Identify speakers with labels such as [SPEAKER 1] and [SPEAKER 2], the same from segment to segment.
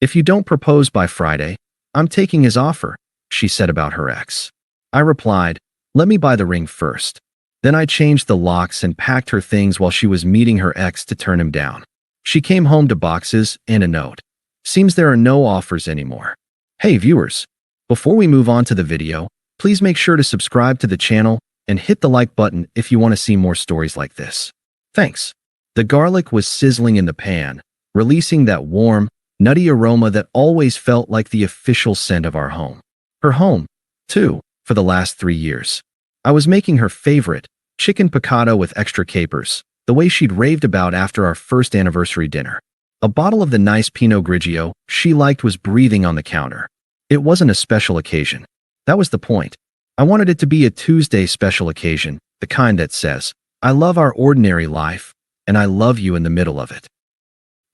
[SPEAKER 1] If you don't propose by Friday, I'm taking his offer, she said about her ex. I replied, let me buy the ring first. Then I changed the locks and packed her things while she was meeting her ex to turn him down. She came home to boxes and a note. Seems there are no offers anymore. Hey viewers, before we move on to the video, please make sure to subscribe to the channel and hit the like button if you want to see more stories like this. Thanks. The garlic was sizzling in the pan, releasing that warm, nutty aroma that always felt like the official scent of our home. Her home, too, for the last 3 years. I was making her favorite, chicken piccata with extra capers, the way she'd raved about after our first anniversary dinner. A bottle of the nice Pinot Grigio she liked was breathing on the counter. It wasn't a special occasion. That was the point. I wanted it to be a Tuesday special occasion, the kind that says, I love our ordinary life, and I love you in the middle of it.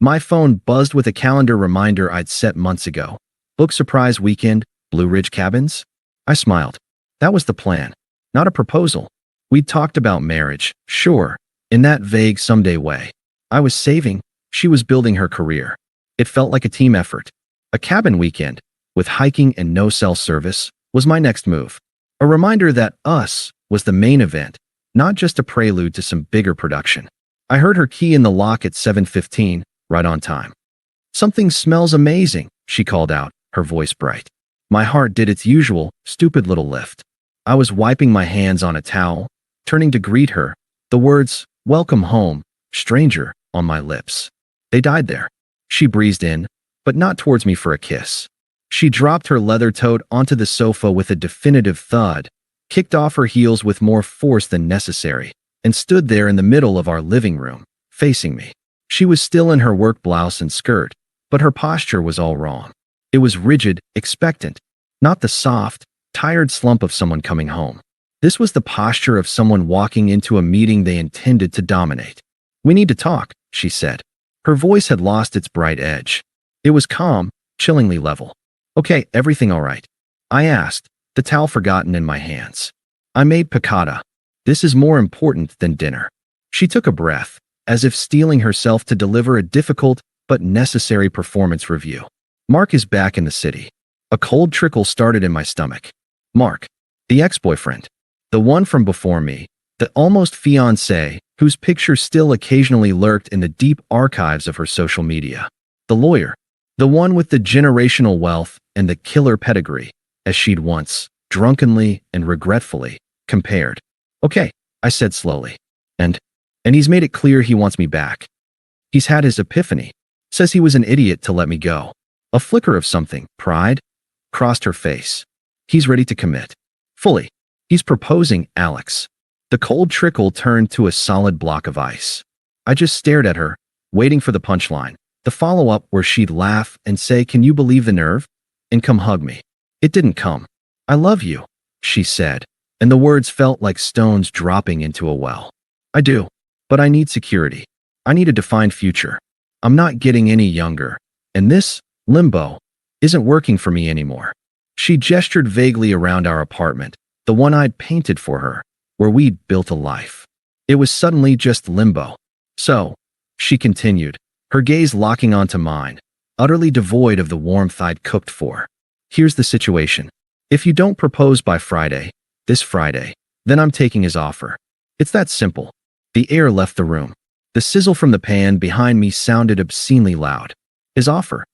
[SPEAKER 1] My phone buzzed with a calendar reminder I'd set months ago. Book surprise weekend, Blue Ridge Cabins? I smiled. That was the plan. Not a proposal. We'd talked about marriage, sure, in that vague someday way. I was saving, she was building her career. It felt like a team effort. A cabin weekend, with hiking and no cell service, was my next move. A reminder that us was the main event, not just a prelude to some bigger production. I heard her key in the lock at 7:15, right on time. Something smells amazing, she called out, her voice bright. My heart did its usual, stupid little lift. I was wiping my hands on a towel, turning to greet her, the words, welcome home, stranger, on my lips. They died there. She breezed in, but not towards me for a kiss. She dropped her leather tote onto the sofa with a definitive thud, kicked off her heels with more force than necessary, and stood there in the middle of our living room, facing me. She was still in her work blouse and skirt, but her posture was all wrong. It was rigid, expectant, not the soft, tired slump of someone coming home. This was the posture of someone walking into a meeting they intended to dominate. We need to talk, she said. Her voice had lost its bright edge. It was calm, chillingly level. Okay, everything all right? I asked, the towel forgotten in my hands. I made piccata. This is more important than dinner. She took a breath, as if steeling herself to deliver a difficult but necessary performance review. Mark is back in the city. A cold trickle started in my stomach. Mark, the ex-boyfriend, the one from before me, the almost fiancé whose picture still occasionally lurked in the deep archives of her social media. The lawyer, the one with the generational wealth and the killer pedigree, as she'd once, drunkenly and regretfully, compared. Okay, I said slowly. And he's made it clear he wants me back. He's had his epiphany. Says he was an idiot to let me go. A flicker of something, pride, crossed her face. He's ready to commit. Fully. He's proposing, Alex. The cold trickle turned to a solid block of ice. I just stared at her, waiting for the punchline, the follow-up where she'd laugh and say, can you believe the nerve? And come hug me. It didn't come. I love you, she said, and the words felt like stones dropping into a well. I do, but I need security. I need a defined future. I'm not getting any younger, and this limbo isn't working for me anymore. She gestured vaguely around our apartment, the one I'd painted for her, where we'd built a life. It was suddenly just limbo. So, she continued, her gaze locking onto mine, utterly devoid of the warmth I'd cooked for. Here's the situation. If you don't propose by Friday, this Friday, then I'm taking his offer. It's that simple. The air left the room. The sizzle from the pan behind me sounded obscenely loud. His offer.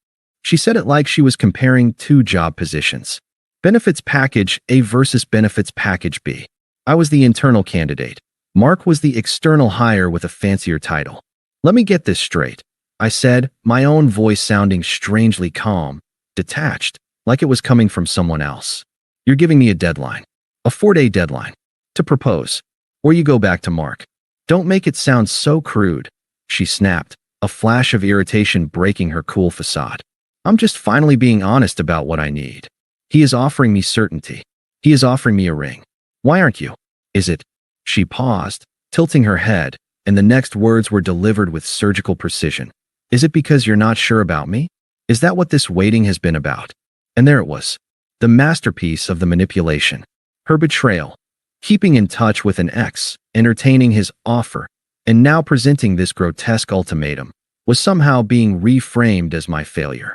[SPEAKER 1] She said it like she was comparing two job positions. Benefits package A versus benefits package B. I was the internal candidate. Mark was the external hire with a fancier title. Let me get this straight, I said, my own voice sounding strangely calm, detached, like it was coming from someone else. You're giving me a deadline. A 4-day deadline. To propose. Or you go back to Mark. Don't make it sound so crude, she snapped, a flash of irritation breaking her cool facade. I'm just finally being honest about what I need. He is offering me certainty. He is offering me a ring. Why aren't you? Is it? She paused, tilting her head, and the next words were delivered with surgical precision. Is it because you're not sure about me? Is that what this waiting has been about? And there it was. The masterpiece of the manipulation. Her betrayal. Keeping in touch with an ex, entertaining his offer, and now presenting this grotesque ultimatum, was somehow being reframed as my failure.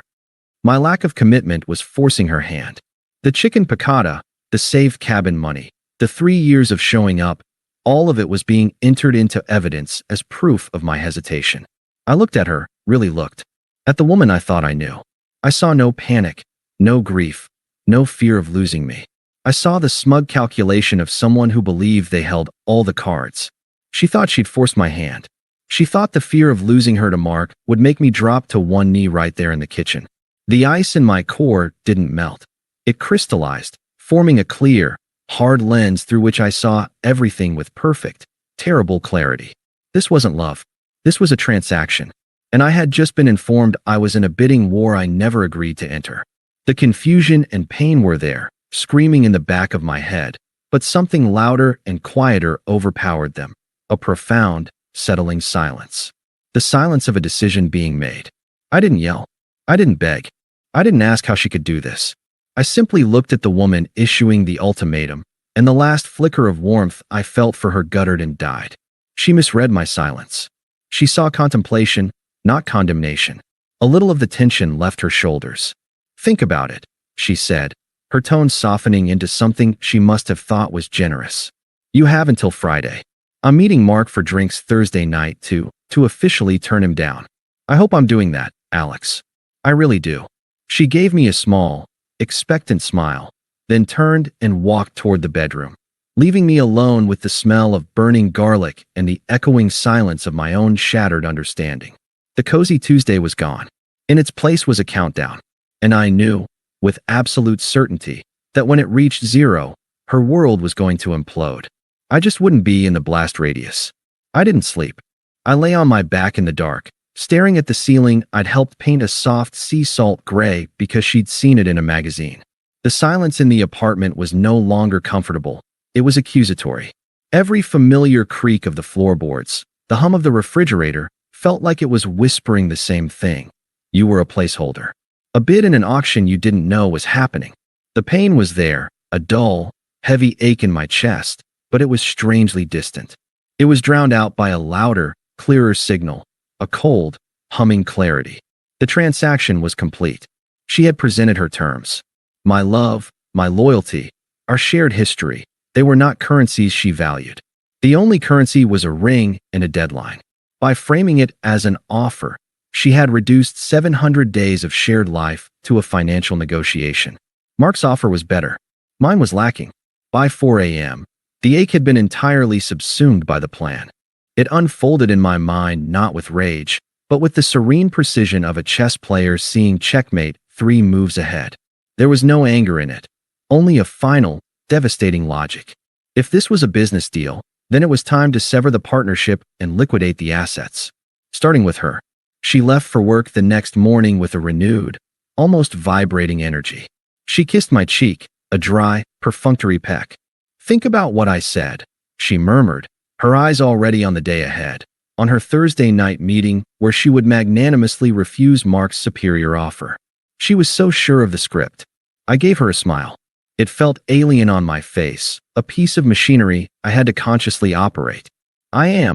[SPEAKER 1] My lack of commitment was forcing her hand. The chicken piccata, the saved cabin money, the 3 years of showing up, all of it was being entered into evidence as proof of my hesitation. I looked at her, really looked. At the woman I thought I knew. I saw no panic, no grief, no fear of losing me. I saw the smug calculation of someone who believed they held all the cards. She thought she'd force my hand. She thought the fear of losing her to Mark would make me drop to one knee right there in the kitchen. The ice in my core didn't melt. It crystallized, forming a clear, hard lens through which I saw everything with perfect, terrible clarity. This wasn't love. This was a transaction. And I had just been informed I was in a bidding war I never agreed to enter. The confusion and pain were there, screaming in the back of my head, but something louder and quieter overpowered them. A profound, settling silence. The silence of a decision being made. I didn't yell. I didn't beg. I didn't ask how she could do this. I simply looked at the woman issuing the ultimatum, and the last flicker of warmth I felt for her guttered and died. She misread my silence. She saw contemplation, not condemnation. A little of the tension left her shoulders. "Think about it," she said, her tone softening into something she must have thought was generous. "You have until Friday. I'm meeting Mark for drinks Thursday night to officially turn him down. I hope I'm doing that, Alex. I really do." She gave me a small, expectant smile, then turned and walked toward the bedroom, leaving me alone with the smell of burning garlic and the echoing silence of my own shattered understanding. The cozy Tuesday was gone. In its place was a countdown, and I knew, with absolute certainty, that when it reached 0, her world was going to implode. I just wouldn't be in the blast radius. I didn't sleep. I lay on my back in the dark, staring at the ceiling I'd helped paint a soft sea salt gray because she'd seen it in a magazine. The silence in the apartment was no longer comfortable. It was accusatory. Every familiar creak of the floorboards, the hum of the refrigerator, felt like it was whispering the same thing. You were a placeholder. A bid in an auction you didn't know was happening. The pain was there, a dull, heavy ache in my chest, but it was strangely distant. It was drowned out by a louder, clearer signal, a cold, humming clarity. The transaction was complete. She had presented her terms. My love, my loyalty, our shared history, they were not currencies she valued. The only currency was a ring and a deadline. By framing it as an offer, she had reduced 700 days of shared life to a financial negotiation. Mark's offer was better. Mine was lacking. By 4 a.m., the ache had been entirely subsumed by the plan. It unfolded in my mind not with rage, but with the serene precision of a chess player seeing checkmate 3 moves ahead. There was no anger in it, only a final, devastating logic. If this was a business deal, then it was time to sever the partnership and liquidate the assets. Starting with her. She left for work the next morning with a renewed, almost vibrating energy. She kissed my cheek, a dry, perfunctory peck. "Think about what I said," she murmured, her eyes already on the day ahead, on her Thursday night meeting where she would magnanimously refuse Mark's superior offer. She was so sure of the script. I gave her a smile. It felt alien on my face, a piece of machinery I had to consciously operate. I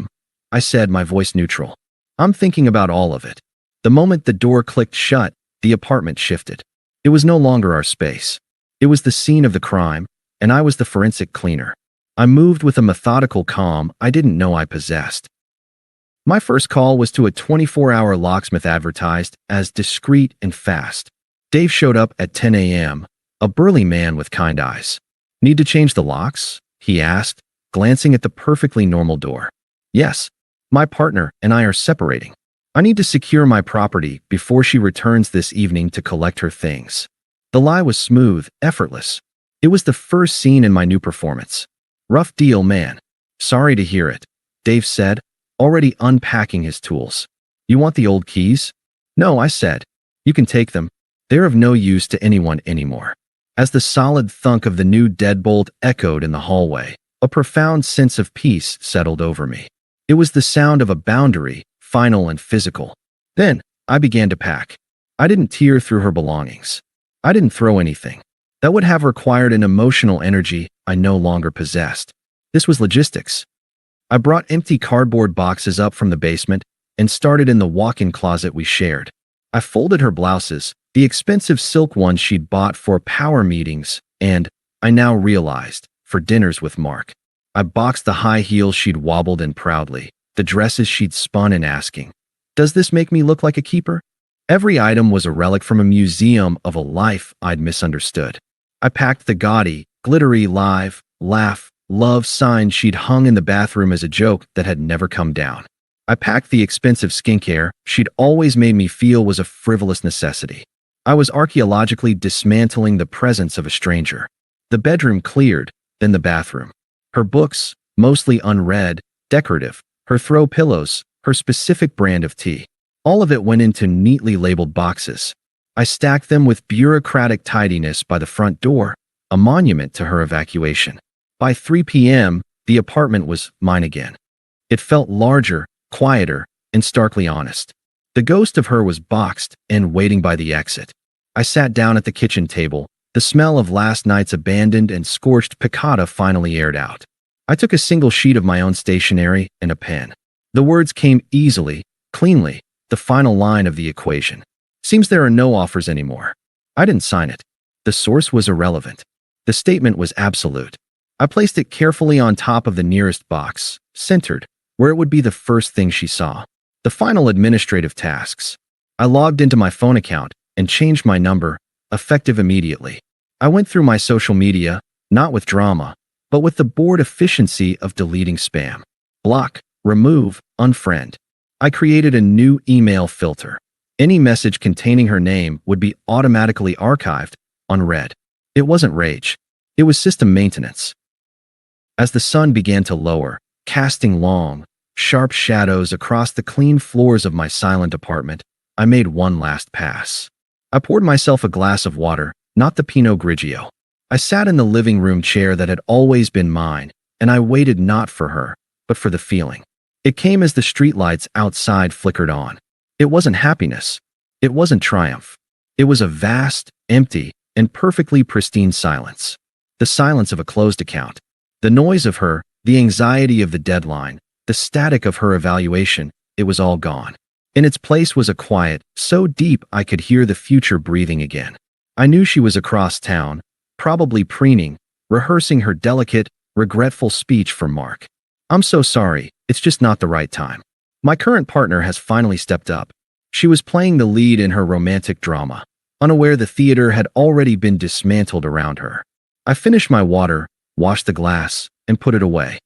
[SPEAKER 1] said, my voice neutral. "I'm thinking about all of it." The moment the door clicked shut, the apartment shifted. It was no longer our space. It was the scene of the crime, and I was the forensic cleaner. I moved with a methodical calm I didn't know I possessed. My first call was to a 24-hour locksmith advertised as discreet and fast. Dave showed up at 10 a.m., a burly man with kind eyes. "Need to change the locks?" he asked, glancing at the perfectly normal door. "Yes. My partner and I are separating. I need to secure my property before she returns this evening to collect her things." The lie was smooth, effortless. It was the first scene in my new performance. "Rough deal, man. Sorry to hear it," Dave said, already unpacking his tools. "You want the old keys?" "No," I said. "You can take them. They're of no use to anyone anymore." As the solid thunk of the new deadbolt echoed in the hallway, a profound sense of peace settled over me. It was the sound of a boundary, final and physical. Then, I began to pack. I didn't tear through her belongings. I didn't throw anything. That would have required an emotional energy I no longer possessed. This was logistics. I brought empty cardboard boxes up from the basement and started in the walk-in closet we shared. I folded her blouses, The expensive silk ones she'd bought for power meetings and, I now realized, for dinners with Mark. I boxed the high heels she'd wobbled in proudly, the dresses she'd spun in asking, "Does this make me look like a keeper?" Every item was a relic from a museum of a life I'd misunderstood. I packed the gaudy, glittery live, laugh, love sign she'd hung in the bathroom as a joke that had never come down. I packed the expensive skincare she'd always made me feel was a frivolous necessity. I was archaeologically dismantling the presence of a stranger. The bedroom cleared, then the bathroom. Her books, mostly unread, decorative, her throw pillows, her specific brand of tea. All of it went into neatly labeled boxes. I stacked them with bureaucratic tidiness by the front door, a monument to her evacuation. By 3 p.m., the apartment was mine again. It felt larger, quieter, and starkly honest. The ghost of her was boxed and waiting by the exit. I sat down at the kitchen table, the smell of last night's abandoned and scorched piccata finally aired out. I took a single sheet of my own stationery and a pen. The words came easily, cleanly, the final line of the equation. "Seems there are no offers anymore." I didn't sign it. The source was irrelevant. The statement was absolute. I placed it carefully on top of the nearest box, centered, where it would be the first thing she saw. The final administrative tasks. I logged into my phone account and changed my number, effective immediately. I went through my social media, not with drama, but with the bored efficiency of deleting spam. Block, remove, unfriend. I created a new email filter. Any message containing her name would be automatically archived, unread. It wasn't rage. It was system maintenance. As the sun began to lower, casting long, sharp shadows across the clean floors of my silent apartment, I made one last pass. I poured myself a glass of water, not the Pinot Grigio. I sat in the living room chair that had always been mine, and I waited not for her, but for the feeling. It came as the streetlights outside flickered on. It wasn't happiness. It wasn't triumph. It was a vast, empty, and perfectly pristine silence. The silence of a closed account. The noise of her, the anxiety of the deadline, the static of her evaluation, it was all gone. In its place was a quiet, so deep I could hear the future breathing again. I knew she was across town, probably preening, rehearsing her delicate, regretful speech for Mark. "I'm so sorry, it's just not the right time." My current partner has finally stepped up. She was playing the lead in her romantic drama, unaware the theater had already been dismantled around her. I finished my water, washed the glass, and put it away.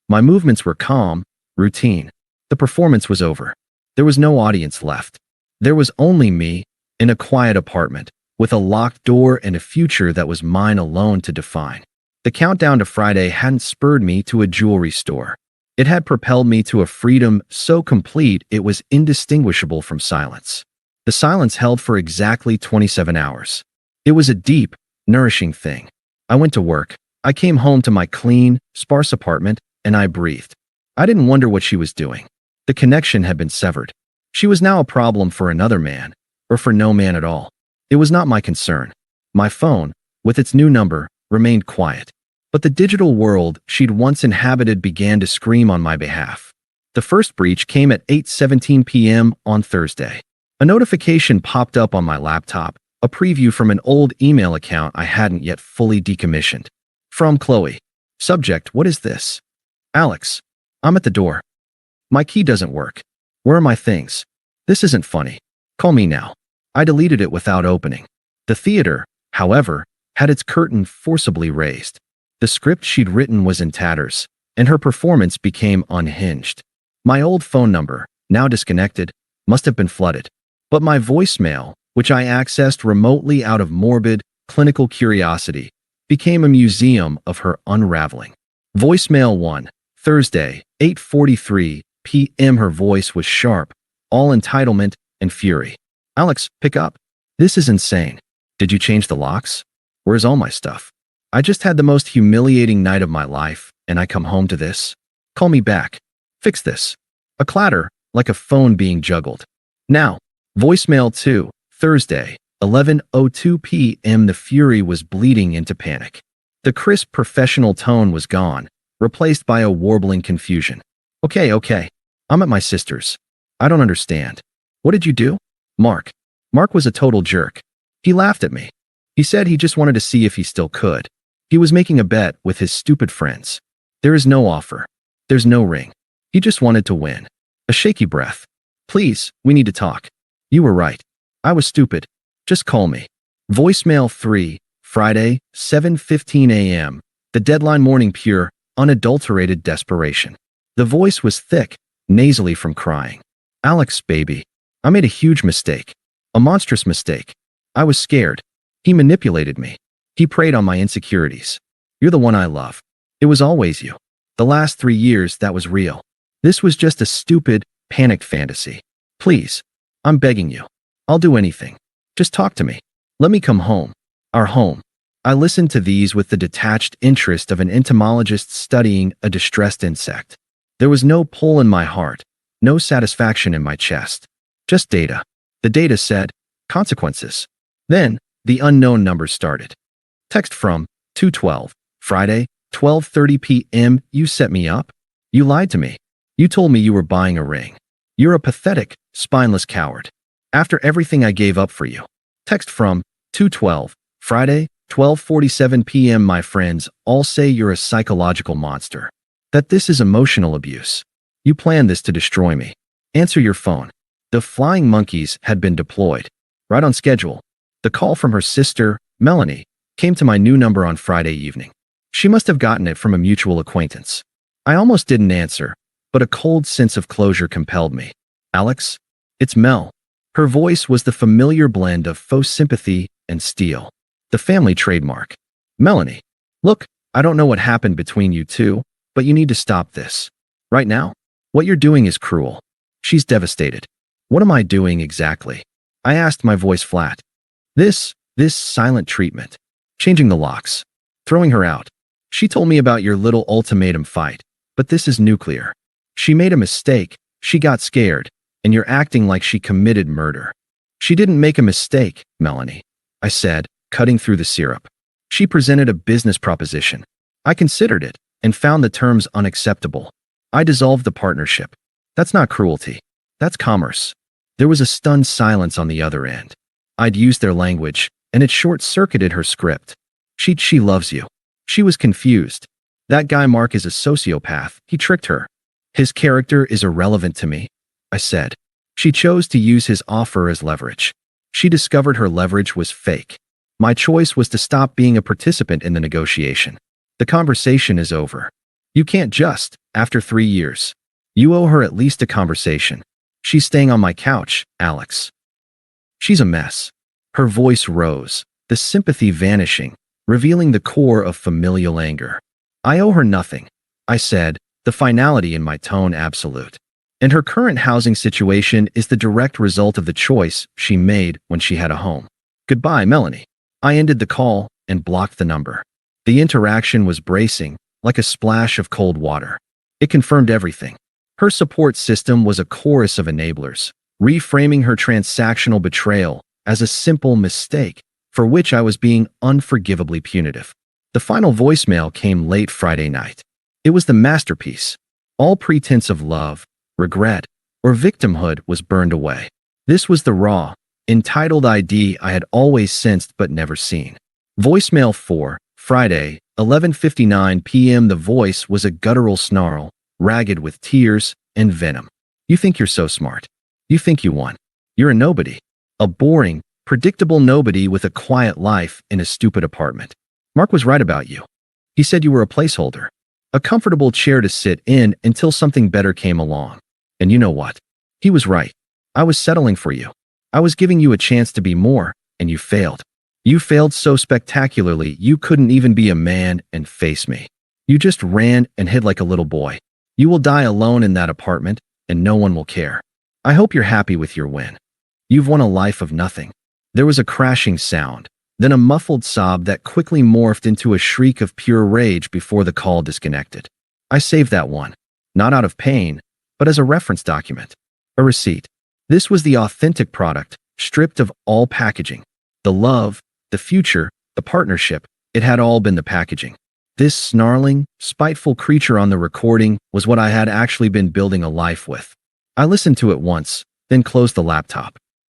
[SPEAKER 1] My movements were calm, routine. The performance was over. There was no audience left. There was only me, in a quiet apartment, with a locked door and a future that was mine alone to define. The countdown to Friday hadn't spurred me to a jewelry store. It had propelled me to a freedom so complete it was indistinguishable from silence. The silence held for exactly 27 hours. It was a deep, nourishing thing. I went to work. I came home to my clean, sparse apartment, and I breathed. I didn't wonder what she was doing. The connection had been severed. She was now a problem for another man, or for no man at all. It was not my concern. My phone, with its new number, remained quiet. But the digital world she'd once inhabited began to scream on my behalf. The first breach came at 8:17 p.m. on Thursday. A notification popped up on my laptop, a preview from an old email account I hadn't yet fully decommissioned. From Qley. Subject: "What is this?" Alex. I'm at the door. My key doesn't work. Where are my things? This isn't funny. Call me now. I deleted it without opening. The theater, however, had its curtain forcibly raised. The script she'd written was in tatters, and her performance became unhinged. My old phone number, now disconnected, must have been flooded. But my voicemail, which I accessed remotely out of morbid, clinical curiosity, became a museum of her unraveling. Voicemail 1, Thursday, 8:43 p.m. Her voice was sharp, all entitlement and fury. "Alex, pick up. This is insane. Did you change the locks? Where's all my stuff? I just had the most humiliating night of my life, and I come home to this? Call me back. Fix this." A clatter, like a phone being juggled. Now, voicemail 2, Thursday, 11:02 p.m. The fury was bleeding into panic. The crisp professional tone was gone, replaced by a warbling confusion. Okay. I'm at my sister's. I don't understand. What did you do? Mark. Mark was a total jerk. He laughed at me. He said he just wanted to see if he still could. He was making a bet with his stupid friends. There is no offer. There's no ring. He just wanted to win. A shaky breath. Please, we need to talk. You were right. I was stupid. Just call me. Voicemail 3, Friday, 7:15 a.m. The deadline morning, pure, unadulterated desperation. The voice was thick, nasally from crying. Alex, baby. I made a huge mistake. A monstrous mistake. I was scared. He manipulated me. He preyed on my insecurities. You're the one I love. It was always you. The last 3 years, that was real. This was just a stupid, panicked fantasy. Please. I'm begging you. I'll do anything. Just talk to me. Let me come home. Our home. I listened to these with the detached interest of an entomologist studying a distressed insect. There was no pull in my heart, no satisfaction in my chest. Just data. The data said, consequences. Then, the unknown numbers started. Text from 2:12, Friday, 12:30 p.m. You set me up? You lied to me. You told me you were buying a ring. You're a pathetic, spineless coward. After everything I gave up for you. Text from 2:12, Friday, 12:47 p.m. My friends all say you're a psychological monster. That this is emotional abuse. You planned this to destroy me. Answer your phone. The flying monkeys had been deployed. Right on schedule. The call from her sister, Melanie, came to my new number on Friday evening. She must have gotten it from a mutual acquaintance. I almost didn't answer, but a cold sense of closure compelled me. Alex? It's Mel. Her voice was the familiar blend of faux sympathy and steel. The family trademark. Melanie. Look, I don't know what happened between you two, but you need to stop this. Right now? What you're doing is cruel. She's devastated. What am I doing exactly? I asked, my voice flat. This silent treatment. Changing the locks. Throwing her out. She told me about your little ultimatum fight, but this is nuclear. She made a mistake, she got scared, and you're acting like she committed murder. She didn't make a mistake, Melanie, I said, cutting through the syrup. She presented a business proposition. I considered it and found the terms unacceptable. I dissolved the partnership. That's not cruelty. That's commerce. There was a stunned silence on the other end. I'd used their language, and it short-circuited her script. She loves you. She was confused. That guy Mark is a sociopath. He tricked her. His character is irrelevant to me, I said. She chose to use his offer as leverage. She discovered her leverage was fake. My choice was to stop being a participant in the negotiation. The conversation is over. You can't just, after 3 years. You owe her at least a conversation. She's staying on my couch, Alex. She's a mess. Her voice rose, the sympathy vanishing, revealing the core of familial anger. I owe her nothing, I said, the finality in my tone absolute. And her current housing situation is the direct result of the choice she made when she had a home. Goodbye, Melanie. I ended the call and blocked the number. The interaction was bracing, like a splash of cold water. It confirmed everything. Her support system was a chorus of enablers, reframing her transactional betrayal as a simple mistake for which I was being unforgivably punitive. The final voicemail came late Friday night. It was the masterpiece. All pretense of love, regret, or victimhood was burned away. This was the raw, entitled ID I had always sensed but never seen. Voicemail 4, Friday, 11:59 p.m. The voice was a guttural snarl, ragged with tears and venom. You think you're so smart. You think you won. You're a nobody. A boring, predictable nobody with a quiet life in a stupid apartment. Mark was right about you. He said you were a placeholder. A comfortable chair to sit in until something better came along. And you know what? He was right. I was settling for you. I was giving you a chance to be more, and you failed. You failed so spectacularly you couldn't even be a man and face me. You just ran and hid like a little boy. You will die alone in that apartment, and no one will care. I hope you're happy with your win. You've won a life of nothing. There was a crashing sound, then a muffled sob that quickly morphed into a shriek of pure rage before the call disconnected. I saved that one, not out of pain, but as a reference document. A receipt. This was the authentic product, stripped of all packaging. The love, the future, the partnership, it had all been the packaging. This snarling, spiteful creature on the recording was what I had actually been building a life with. I listened to it once, then closed the laptop.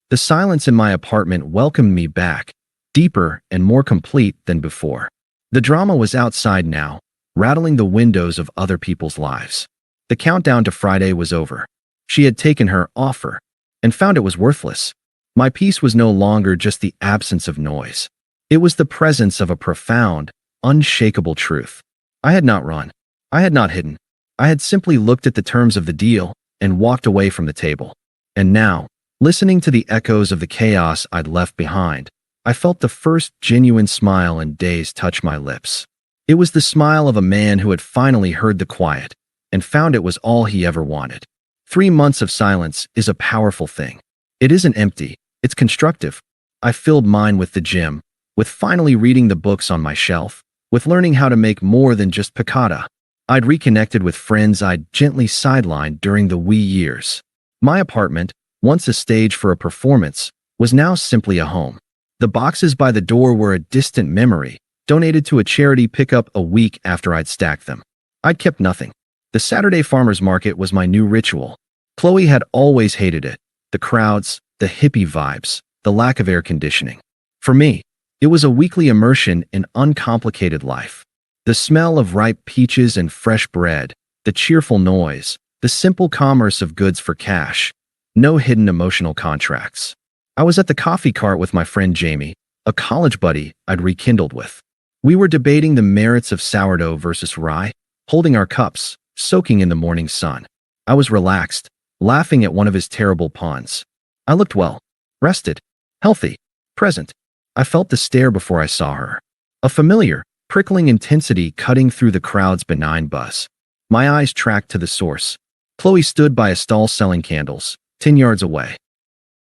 [SPEAKER 1] The silence in my apartment welcomed me back, deeper and more complete than before. The drama was outside now, rattling the windows of other people's lives. The countdown to Friday was over. She had taken her offer and found it was worthless. My peace was no longer just the absence of noise. It was the presence of a profound, unshakable truth. I had not run. I had not hidden. I had simply looked at the terms of the deal and walked away from the table. And now, listening to the echoes of the chaos I'd left behind, I felt the first genuine smile in days touch my lips. It was the smile of a man who had finally heard the quiet and found it was all he ever wanted. 3 months of silence is a powerful thing. It isn't empty, it's constructive. I filled mine with the gym, with finally reading the books on my shelf, with learning how to make more than just piccata. I'd reconnected with friends I'd gently sidelined during the wee years. My apartment, once a stage for a performance, was now simply a home. The boxes by the door were a distant memory, donated to a charity pickup a week after I'd stacked them. I'd kept nothing. The Saturday farmers market was my new ritual. Qley had always hated it. The crowds, the hippie vibes, the lack of air conditioning. For me, it was a weekly immersion in uncomplicated life. The smell of ripe peaches and fresh bread, the cheerful noise, the simple commerce of goods for cash. No hidden emotional contracts. I was at the coffee cart with my friend Jamie, a college buddy I'd rekindled with. We were debating the merits of sourdough versus rye, holding our cups, soaking in the morning sun. I was relaxed, laughing at one of his terrible puns. I looked well, rested, healthy, present. I felt the stare before I saw her. A familiar, prickling intensity cutting through the crowd's benign buzz. My eyes tracked to the source. Qley stood by a stall selling candles, 10 yards away.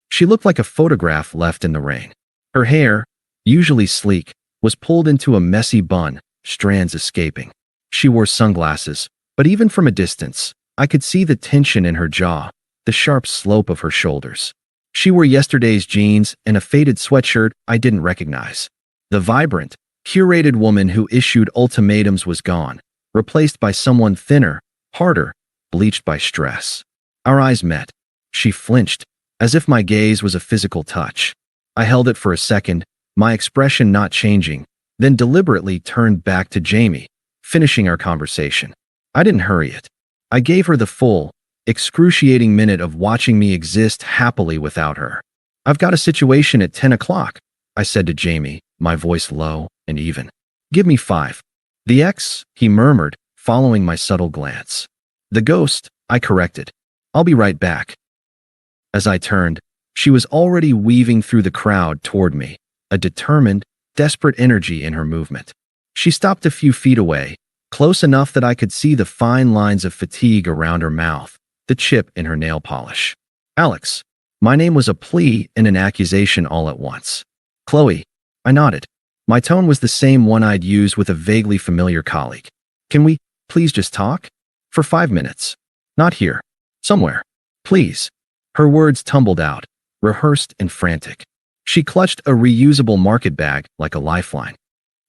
[SPEAKER 1] She looked like a photograph left in the rain. Her hair, usually sleek, was pulled into a messy bun, strands escaping. She wore sunglasses, but even from a distance, I could see the tension in her jaw, the sharp slope of her shoulders. She wore yesterday's jeans and a faded sweatshirt I didn't recognize. The vibrant, curated woman who issued ultimatums was gone, replaced by someone thinner, harder, bleached by stress. Our eyes met. She flinched, as if my gaze was a physical touch. I held it for a second, my expression not changing, then deliberately turned back to Jamie, finishing our conversation. I didn't hurry it. I gave her the full, excruciating minute of watching me exist happily without her. "I've got a situation at 10 o'clock, I said to Jamie, my voice low and even. "Give me 5. "The X," he murmured, following my subtle glance. "The ghost," I corrected. "I'll be right back." As I turned, she was already weaving through the crowd toward me, a determined, desperate energy in her movement. She stopped a few feet away, close enough that I could see the fine lines of fatigue around her mouth, the chip in her nail polish. "Alex." My name was a plea and an accusation all at once. "Qley." I nodded. My tone was the same one I'd used with a vaguely familiar colleague. "Can we, please just talk? For 5 minutes. Not here. Somewhere. Please." Her words tumbled out, rehearsed and frantic. She clutched a reusable market bag like a lifeline.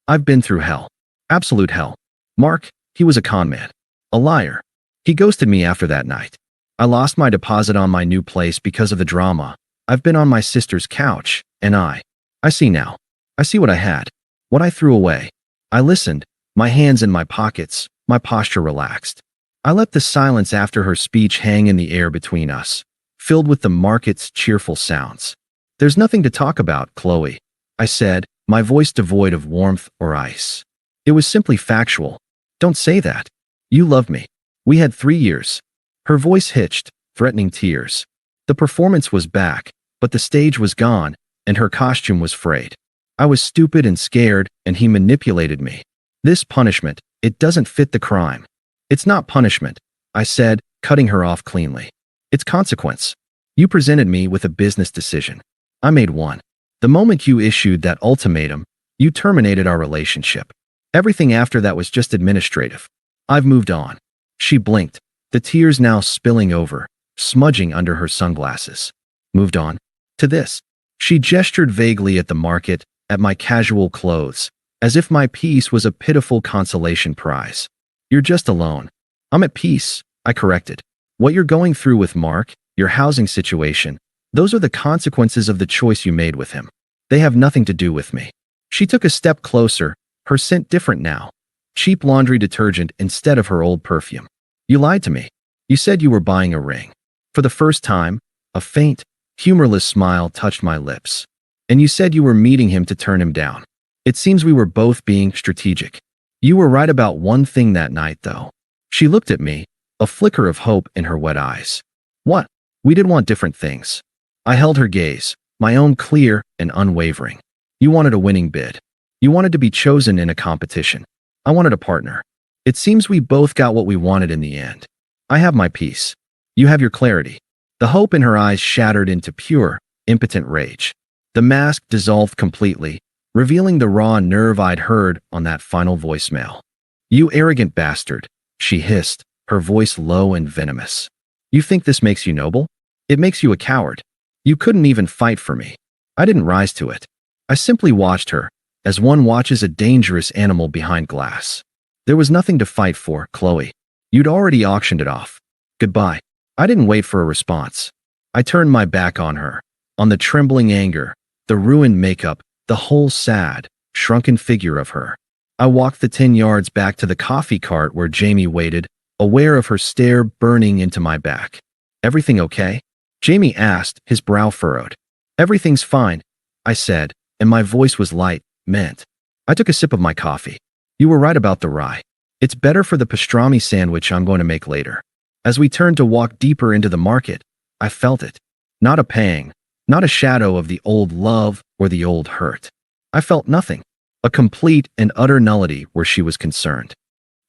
[SPEAKER 1] "I've been through hell. Absolute hell. Mark, he was a con man. A liar. He ghosted me after that night. I lost my deposit on my new place because of the drama. I've been on my sister's couch, and I see now. I see what I had. What I threw away." I listened, my hands in my pockets, my posture relaxed. I let the silence after her speech hang in the air between us, filled with the market's cheerful sounds. "There's nothing to talk about, Qley," I said, my voice devoid of warmth or ice. "It was simply factual. Don't say that. You loved me. We had 3 years. Her voice hitched, threatening tears. The performance was back, but the stage was gone, and her costume was frayed. I was stupid and scared, and he manipulated me. This punishment, it doesn't fit the crime. "It's not punishment," I said, cutting her off cleanly. "It's consequence. You presented me with a business decision. I made one. The moment you issued that ultimatum, you terminated our relationship. Everything after that was just administrative. I've moved on." She blinked, the tears now spilling over, smudging under her sunglasses. "Moved on? To this?" She gestured vaguely at the market, at my casual clothes, as if my peace was a pitiful consolation prize. "You're just alone." "I'm at peace," I corrected. "What you're going through with Mark, your housing situation, Those are the consequences of the choice you made with him. They have nothing to do with me. She took a step closer, her scent different now. Cheap laundry detergent instead of her old perfume. You lied to me. You said you were buying a ring. For the first time, a faint, humorless smile touched my lips. And you said you were meeting him to turn him down. It seems we were both being strategic. You were right about one thing that night, though. She looked at me, a flicker of hope in her wet eyes. What? We did want different things. I held her gaze, my own clear and unwavering. You wanted a winning bid. You wanted to be chosen in a competition. I wanted a partner. It seems we both got what we wanted in the end. I have my peace. You have your clarity. The hope in her eyes shattered into pure, impotent rage. The mask dissolved completely, revealing the raw nerve I'd heard on that final voicemail. You arrogant bastard, she hissed, her voice low and venomous. You think this makes you noble? It makes you a coward. You couldn't even fight for me. I didn't rise to it. I simply watched her, as one watches a dangerous animal behind glass. There was nothing to fight for, Qley. You'd already auctioned it off. Goodbye. I didn't wait for a response. I turned my back on her, on the trembling anger, the ruined makeup, the whole sad, shrunken figure of her. I walked the 10 yards back to the coffee cart where Jamie waited, aware of her stare burning into my back. Everything okay? Jamie asked, his brow furrowed. Everything's fine, I said, and my voice was light, meant. I took a sip of my coffee. You were right about the rye. It's better for the pastrami sandwich I'm going to make later. As we turned to walk deeper into the market, I felt it. Not a pang, not a shadow of the old love or the old hurt. I felt nothing. A complete and utter nullity where she was concerned.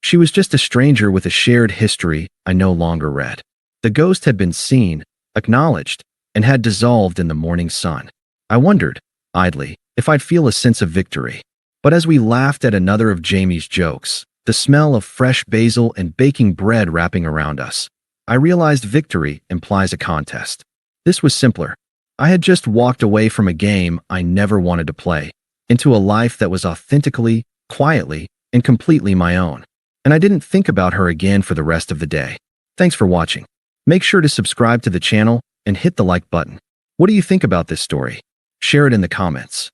[SPEAKER 1] She was just a stranger with a shared history I no longer read. The ghost had been seen, acknowledged, and had dissolved in the morning sun. I wondered, idly, if I'd feel a sense of victory. But as we laughed at another of Jamie's jokes, the smell of fresh basil and baking bread wrapping around us, I realized victory implies a contest. This was simpler. I had just walked away from a game I never wanted to play, into a life that was authentically, quietly, and completely my own. And I didn't think about her again for the rest of the day. Thanks for watching. Make sure to subscribe to the channel and hit the like button. What do you think about this story? Share it in the comments.